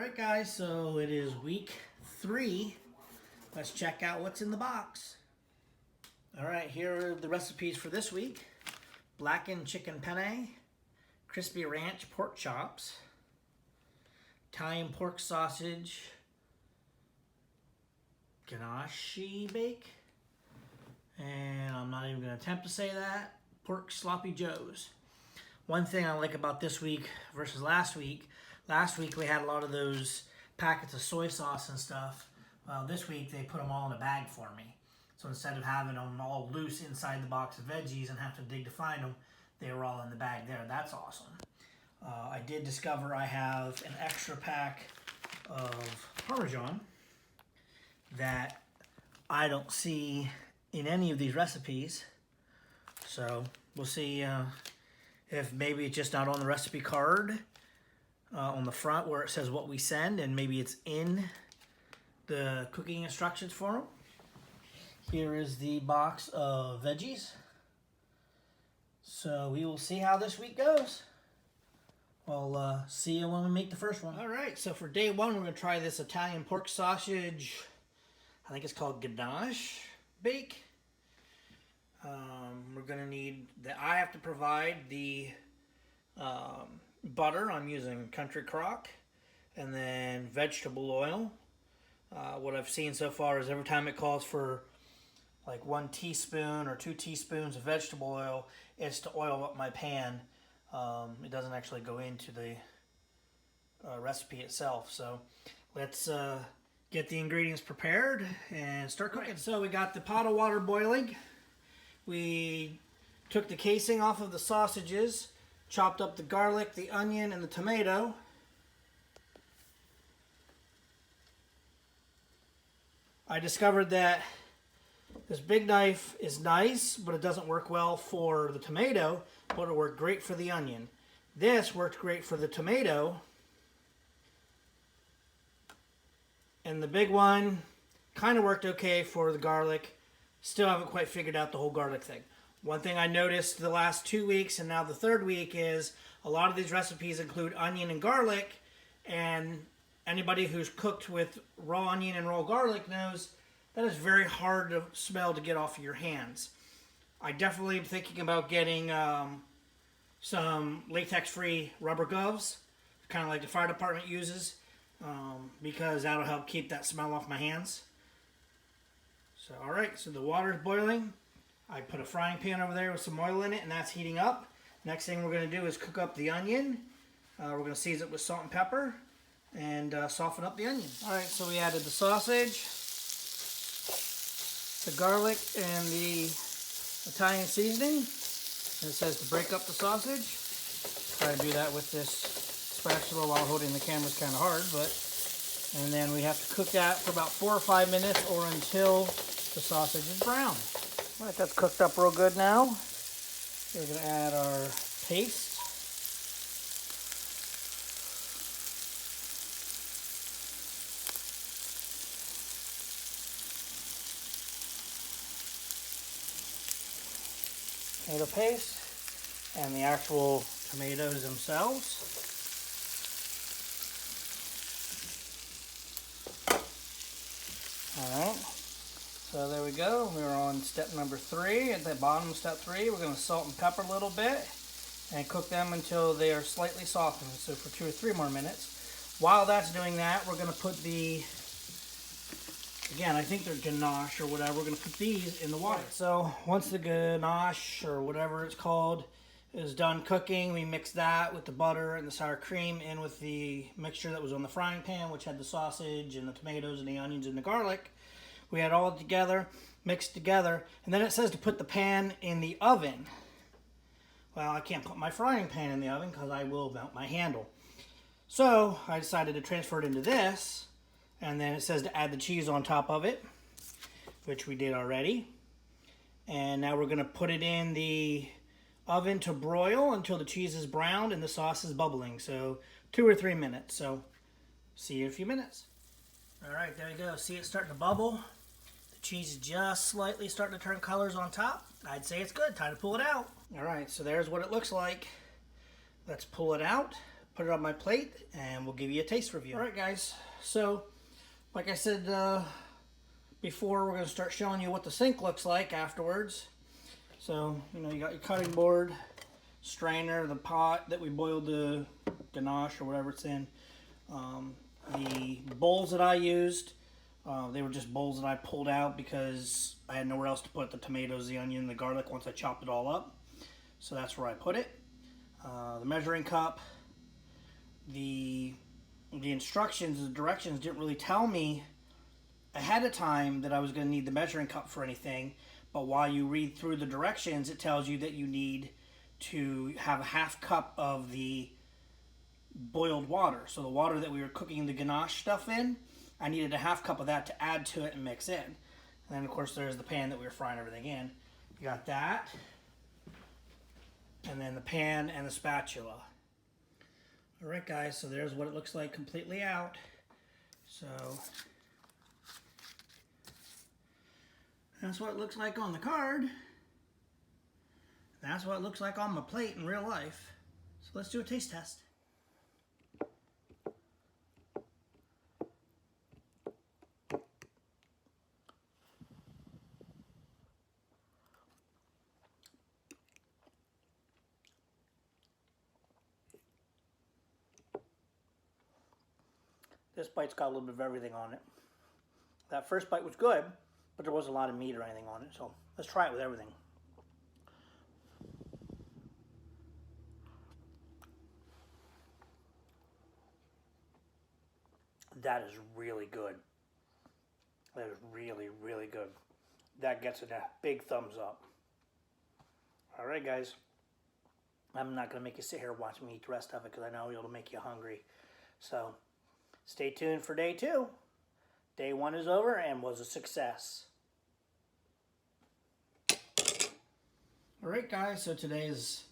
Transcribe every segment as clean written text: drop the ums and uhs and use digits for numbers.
Alright guys, so it is week 3. Let's check out what's in the box. Alright, here are the recipes for this week. Blackened chicken penne, crispy ranch pork chops, Italian pork sausage, ganache bake, and I'm not even going to attempt to say that, pork sloppy joes. One thing I like about this week versus last week we had a lot of those packets of soy sauce and stuff. Well, this week they put them all in a bag for me. So instead of having them all loose inside the box of veggies and have to dig to find them, they were all in the bag there. That's awesome. I did discover I have an extra pack of Parmesan that I don't see in any of these recipes. So we'll see if maybe it's just not on the recipe card on the front where it says what we send, and maybe it's in the cooking instructions for them. Here is the box of veggies. So we will see how this week goes. We'll see you when we make the first one. All right, so for day 1, we're going to try this Italian pork sausage. I think it's called ganache bake. We're going to need I have to provide the butter. I'm using country crock, and then vegetable oil. What I've seen so far is every time it calls for like 1 teaspoon or 2 teaspoons of vegetable oil, it's to oil up my pan. It doesn't actually go into the recipe itself. So let's get the ingredients prepared and start cooking. Right, so we got the pot of water boiling. We took the casing off of the sausages, chopped up the garlic, the onion, and the tomato. I discovered that this big knife is nice, but it doesn't work well for the tomato, but it'll work great for the onion. This worked great for the tomato. And the big one kind of worked okay for the garlic. Still haven't quite figured out the whole garlic thing. One thing I noticed the last 2 weeks and now the 3rd week is a lot of these recipes include onion and garlic, and anybody who's cooked with raw onion and raw garlic knows that is very hard to smell to get off of your hands. I definitely am thinking about getting some latex-free rubber gloves, kind of like the fire department uses, because that'll help keep that smell off my hands. So, alright, so the water is boiling. I put a frying pan over there with some oil in it, and that's heating up. Next thing we're going to do is cook up the onion. We're going to season it with salt and pepper and soften up the onion. Alright, so we added the sausage, the garlic, and the Italian seasoning. And it says to break up the sausage. Try to do that with this spatula while holding the camera is kind of hard, but... And then we have to cook that for about 4 or 5 minutes or until the sausage is brown. All right, that's cooked up real good now. We're going to add our paste. Tomato paste and the actual tomatoes themselves. Alright, so there we go. We're on step number 3. At the bottom of step 3, we're going to salt and pepper a little bit and cook them until they are slightly softened, so for 2 or 3 more minutes. While that's doing that, we're going to put the, again, I think they're ganache or whatever, we're going to put these in the water. So once the ganache or whatever it's called is done cooking, we mix that with the butter and the sour cream in with the mixture that was on the frying pan, which had the sausage and the tomatoes and the onions and the garlic. We add all together, mixed together, and then it says to put the pan in the oven. Well, I can't put my frying pan in the oven because I will melt my handle. So I decided to transfer it into this, and then it says to add the cheese on top of it, which we did already. And now we're going to put it in the oven to broil until the cheese is browned and the sauce is bubbling. So 2 or 3 minutes. So see you in a few minutes. All right, there you go. See it starting to bubble. The cheese is just slightly starting to turn colors on top. I'd say it's good. Time to pull it out. All right, so there's what it looks like. Let's pull it out, put it on my plate, and we'll give you a taste review. All right, guys. So, like I said before, we're going to start showing you what the sink looks like afterwards. So, you know, you got your cutting board, strainer, the pot that we boiled the ganache or whatever it's in. The bowls that I used, they were just bowls that I pulled out because I had nowhere else to put the tomatoes, the onion, the garlic once I chopped it all up. So that's where I put it. The measuring cup, the instructions, the directions didn't really tell me ahead of time that I was going to need the measuring cup for anything. But while you read through the directions, it tells you that you need to have a half cup of the boiled water. So the water that we were cooking the ganache stuff in, I needed a half cup of that to add to it and mix in. And then of course there's the pan that we were frying everything in. You got that. And then the pan and the spatula. Alright guys, so there's what it looks like completely out. So that's what it looks like on the card. That's what it looks like on my plate in real life. So let's do a taste test. This bite's got a little bit of everything on it. That first bite was good, but there wasn't a lot of meat or anything on it. So let's try it with everything. That is really good. That is really, really good. That gets it a big thumbs up. Alright guys, I'm not going to make you sit here and watch me eat the rest of it because I know it'll make you hungry. So stay tuned for day 2. Day 1 is over and was a success. Alright guys, so today is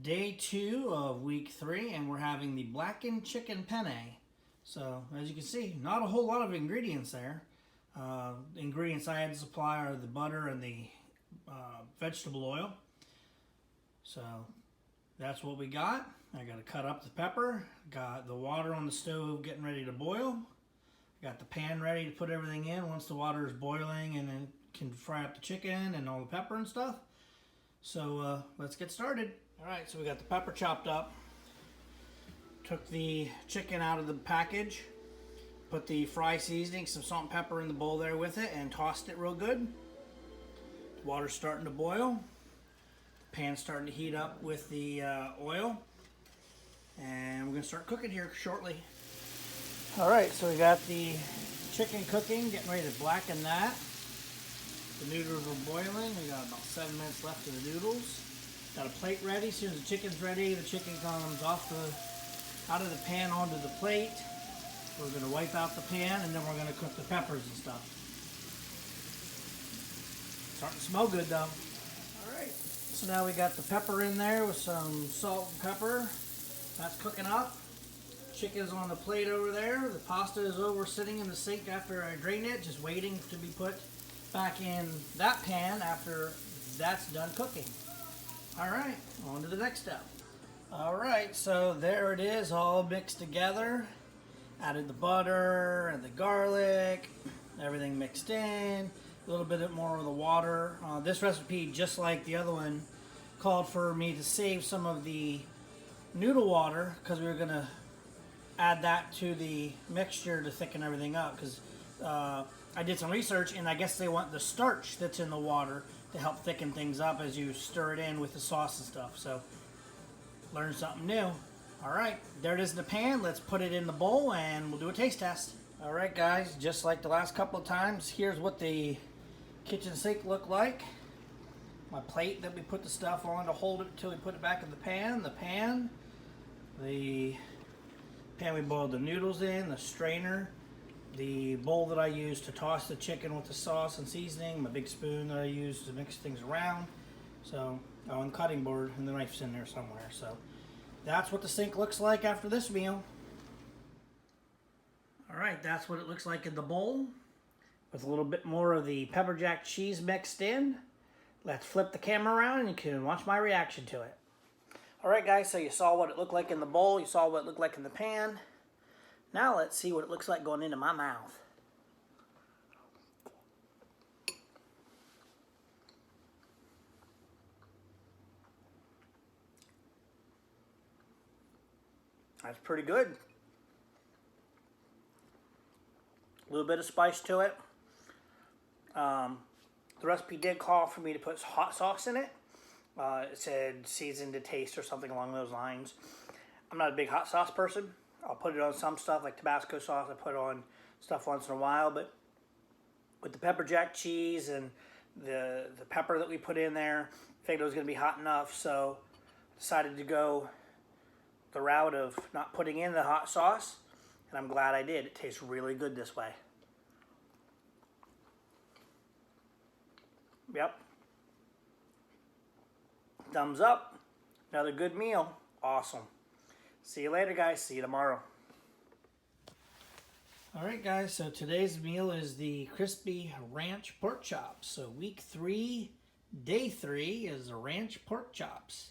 day 2 of week 3 and we're having the blackened chicken penne. So as you can see, not a whole lot of ingredients there. The ingredients I had to supply are the butter and the vegetable oil. So that's what we got. I got to cut up the pepper, got the water on the stove getting ready to boil, got the pan ready to put everything in once the water is boiling, and then can fry up the chicken and all the pepper and stuff. So let's get started. Alright, so we got the pepper chopped up, took the chicken out of the package, put the fry seasoning, some salt and pepper in the bowl there with it, and tossed it real good. The water's starting to boil. The pan's starting to heat up with the oil. And we're going to start cooking here shortly. Alright, so we got the chicken cooking, getting ready to blacken that. The noodles are boiling. We got about 7 minutes left of the noodles. Got a plate ready. As soon as the chicken's ready, the chicken comes off out of the pan onto the plate. We're going to wipe out the pan and then we're going to cook the peppers and stuff. Starting to smell good though. Alright, so now we got the pepper in there with some salt and pepper. That's cooking up. Chicken's on the plate over there. The pasta is over sitting in the sink after I drained it, just waiting to be put back in that pan after that's done cooking. Alright, on to the next step. Alright, so there it is, all mixed together. Added the butter and the garlic, everything mixed in. A little bit more of the water. This recipe, just like the other one, called for me to save some of the noodle water because we were going to add that to the mixture to thicken everything up. Because I did some research and I guess they want the starch that's in the water to help thicken things up as you stir it in with the sauce and stuff. So, learn something new. Alright, there it is in the pan. Let's put it in the bowl and we'll do a taste test. Alright guys, just like the last couple of times, here's what the kitchen sink looked like. My plate that we put the stuff on to hold it until we put it back in the pan. The pan we boiled the noodles in, the strainer, the bowl that I used to toss the chicken with the sauce and seasoning, my big spoon that I used to mix things around. So, on the cutting board, and the knife's in there somewhere. So, that's what the sink looks like after this meal. Alright, that's what it looks like in the bowl, with a little bit more of the pepper jack cheese mixed in. Let's flip the camera around and you can watch my reaction to it. Alright guys, so you saw what it looked like in the bowl, you saw what it looked like in the pan. Now let's see what it looks like going into my mouth. That's pretty good. A little bit of spice to it. The recipe did call for me to put hot sauce in it. It said seasoned to taste or something along those lines. I'm not a big hot sauce person. I'll put it on some stuff like Tabasco sauce. I put on stuff once in a while, but with the pepper jack cheese and the pepper that we put in there, I figured it was going to be hot enough, so decided to go the route of not putting in the hot sauce, and I'm glad I did. It tastes really good this way. Yep. Thumbs up. Another good meal. Awesome. See you later, guys. See you tomorrow. Alright guys, so today's meal is the crispy ranch pork chops. So week 3, day 3 is the ranch pork chops.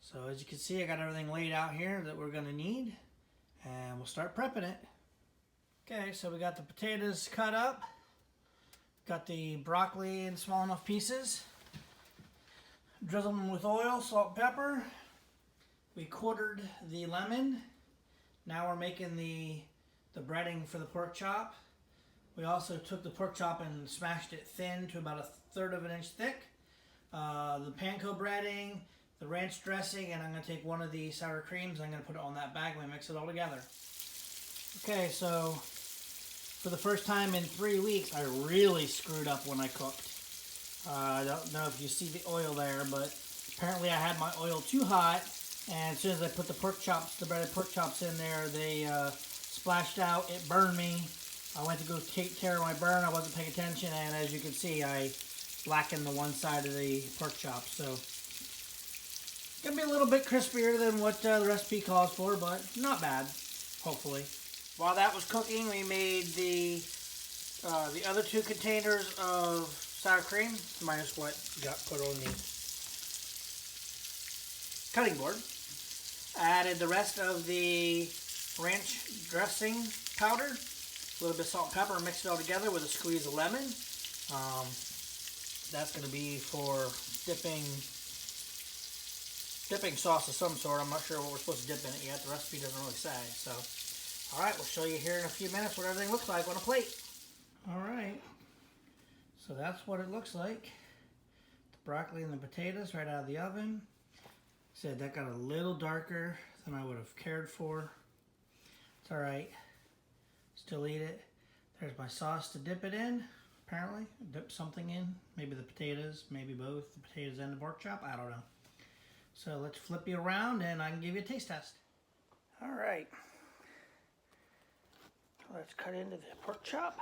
So as you can see, I got everything laid out here that we're going to need. And we'll start prepping it. Okay, so we got the potatoes cut up. Got the broccoli in small enough pieces. Drizzle them with oil, salt, and pepper. We quartered the lemon. Now we're making the breading for the pork chop. We also took the pork chop and smashed it thin to about 1/3 of an inch thick. The panko breading, the ranch dressing, and I'm going to take one of the sour creams. I'm going to put it on that bag and we mix it all together. Okay, so for the first time in 3 weeks, I really screwed up when I cooked. I don't know if you see the oil there, but apparently I had my oil too hot, and as soon as I put the pork chops, the breaded pork chops in there, they splashed out. It burned me. I went to go take care of my burn. I wasn't paying attention, and as you can see, I blackened the one side of the pork chop. So it's going to be a little bit crispier than what the recipe calls for, but not bad, hopefully. While that was cooking, we made the other 2 containers of sour cream, minus what got put on the cutting board. I added the rest of the ranch dressing powder, a little bit of salt and pepper, and mixed it all together with a squeeze of lemon. That's going to be for dipping sauce of some sort. I'm not sure what we're supposed to dip in it yet. The recipe doesn't really say. So, all right, we'll show you here in a few minutes what everything looks like on a plate. All right, so that's what it looks like. The broccoli and the potatoes right out of the oven. Said that got a little darker than I would have cared for. It's all right. Still eat it. There's my sauce to dip it in. Apparently, dip something in. Maybe the potatoes, maybe both the potatoes and the pork chop. I don't know. So let's flip you around and I can give you a taste test. All right. Let's cut into the pork chop.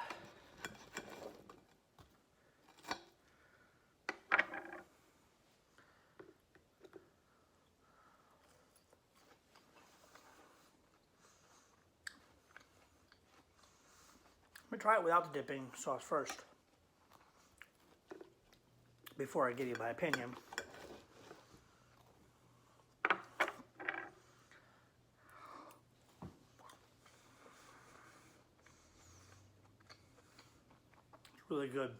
Let me try it without the dipping sauce first, before I give you my opinion. It's really good.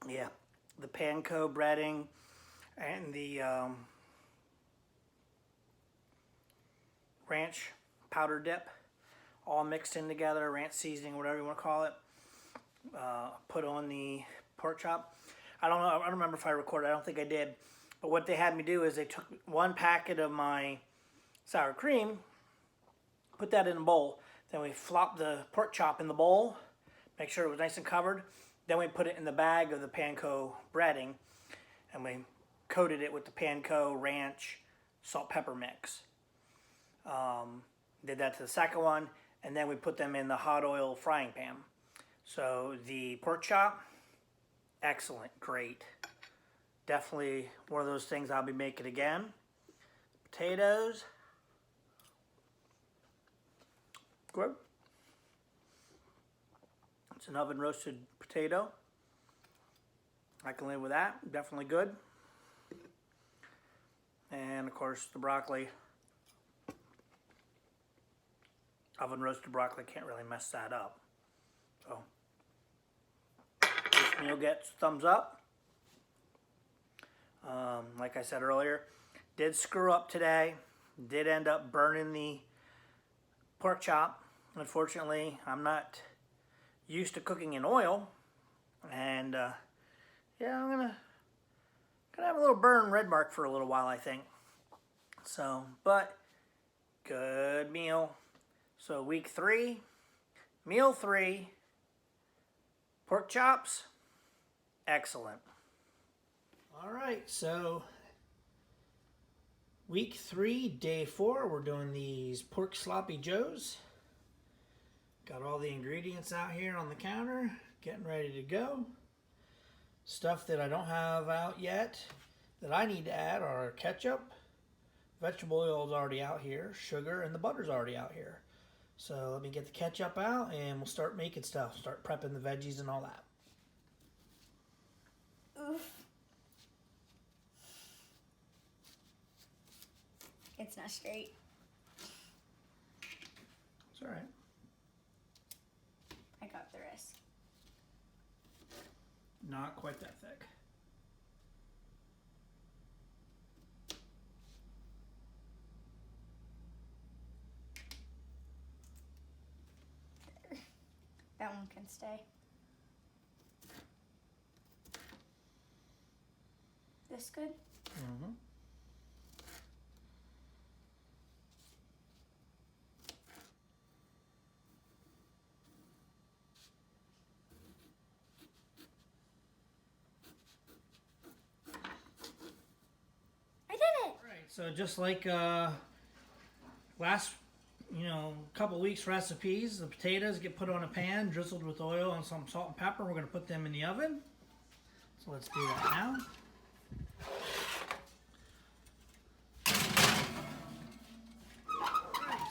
Yeah, the panko breading and the ranch powder dip, all mixed in together, ranch seasoning, whatever you want to call it. Put on the pork chop. I don't know, I don't remember if I recorded, I don't think I did. But what they had me do is they took 1 packet of my sour cream, put that in a bowl. Then we flopped the pork chop in the bowl, make sure it was nice and covered. Then we put it in the bag of the panko breading, and we coated it with the panko ranch salt pepper mix. Did that to the second one, and then we put them in the hot oil frying pan. So the pork chop, excellent, great. Definitely one of those things I'll be making again. Potatoes, good. It's an oven roasted potato. I can live with that, definitely good. And of course the broccoli. Oven roasted broccoli can't really mess that up. So this meal gets thumbs up. Like I said earlier, did screw up today. Did end up burning the pork chop. Unfortunately, I'm not used to cooking in oil. And yeah, I'm gonna have a little burn red mark for a little while, I think. So, but good meal. So week 3, meal 3, pork chops, excellent. All right, so week 3, day 4, we're doing these pork sloppy joes. Got all the ingredients out here on the counter, getting ready to go. Stuff that I don't have out yet that I need to add are ketchup, vegetable oil is already out here, sugar, and the butter's already out here. So let me get the ketchup out and we'll start making stuff, start prepping the veggies and all that. Oof. It's not straight. It's all right. I got the rest. Not quite that thick. That one can stay. This good? Mm-hmm. I did it! Right, so just like last couple weeks recipes, the potatoes get put on a pan, drizzled with oil and some salt and pepper. We're going to put them in the oven. So let's do that now.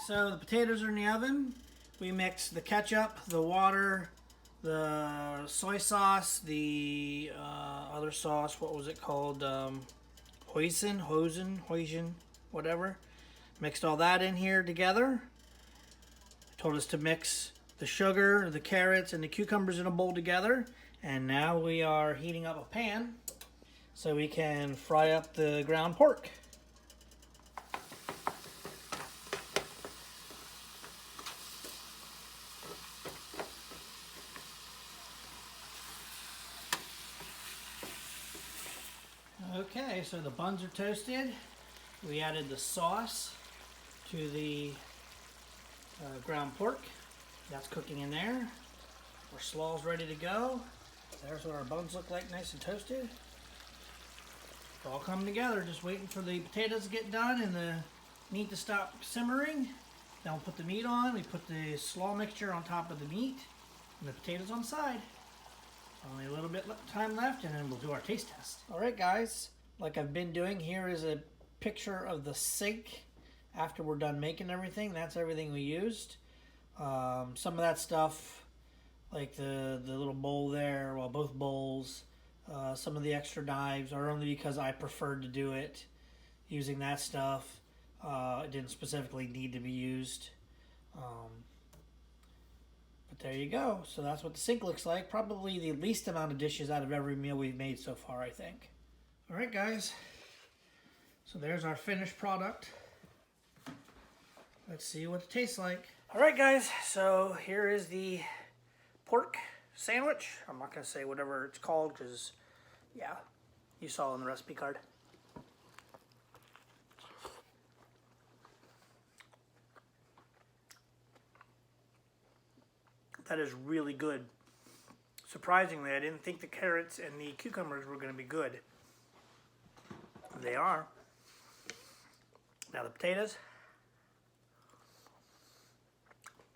So the potatoes are in the oven. We mix the ketchup, the water, the soy sauce, the other sauce, what was it called? Hoisin, whatever. Mixed all that in here together. Told us to mix the sugar, the carrots, and the cucumbers in a bowl together. And now we are heating up a pan so we can fry up the ground pork. Okay, so the buns are toasted. We added the sauce to the ground pork. That's cooking in there. Our slaw's ready to go. There's what our buns look like, nice and toasted. It's all coming together, just waiting for the potatoes to get done and the meat to stop simmering. Then we'll put the meat on. We put the slaw mixture on top of the meat and the potatoes on the side. Only a little bit time left and then we'll do our taste test. Alright guys, like I've been doing, here is a picture of the sink after we're done making everything. That's everything we used. Some of that stuff, like the little bowl there, well, both bowls, some of the extra knives are only because I preferred to do it using that stuff. It didn't specifically need to be used. But there you go. So that's what the sink looks like. Probably the least amount of dishes out of every meal we've made so far, I think. Alright guys, so there's our finished product. Let's see what it tastes like. Alright guys, so here is the pork sandwich. I'm not going to say whatever it's called because, yeah, you saw on the recipe card. That is really good. Surprisingly, I didn't think the carrots and the cucumbers were going to be good. They are. Now the potatoes.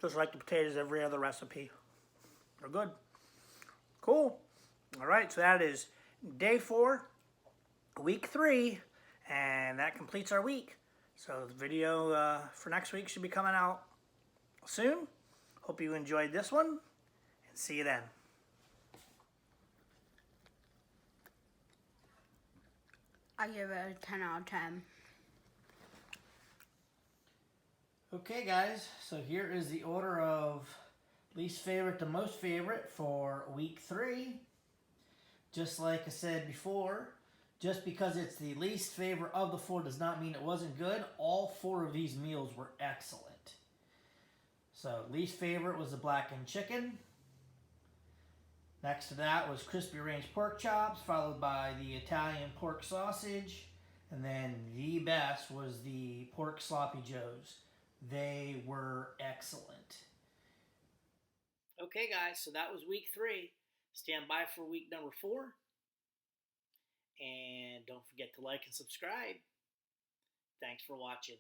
Just like the potatoes every other recipe. They're good. Cool. Alright, so that is day 4, week 3, and that completes our week. So the video for next week should be coming out soon. Hope you enjoyed this one, and see you then. I give it a 10 out of 10. Okay guys, so here is the order of least favorite to most favorite for week 3. Just like I said before, just because it's the least favorite of the 4 does not mean it wasn't good. All 4 of these meals were excellent. So least favorite was the blackened chicken. Next to that was crispy range pork chops, followed by the Italian pork sausage. And then the best was the pork sloppy joes. They were excellent. Okay guys, so that was week 3. Stand by for week number 4. And don't forget to like and subscribe. Thanks for watching.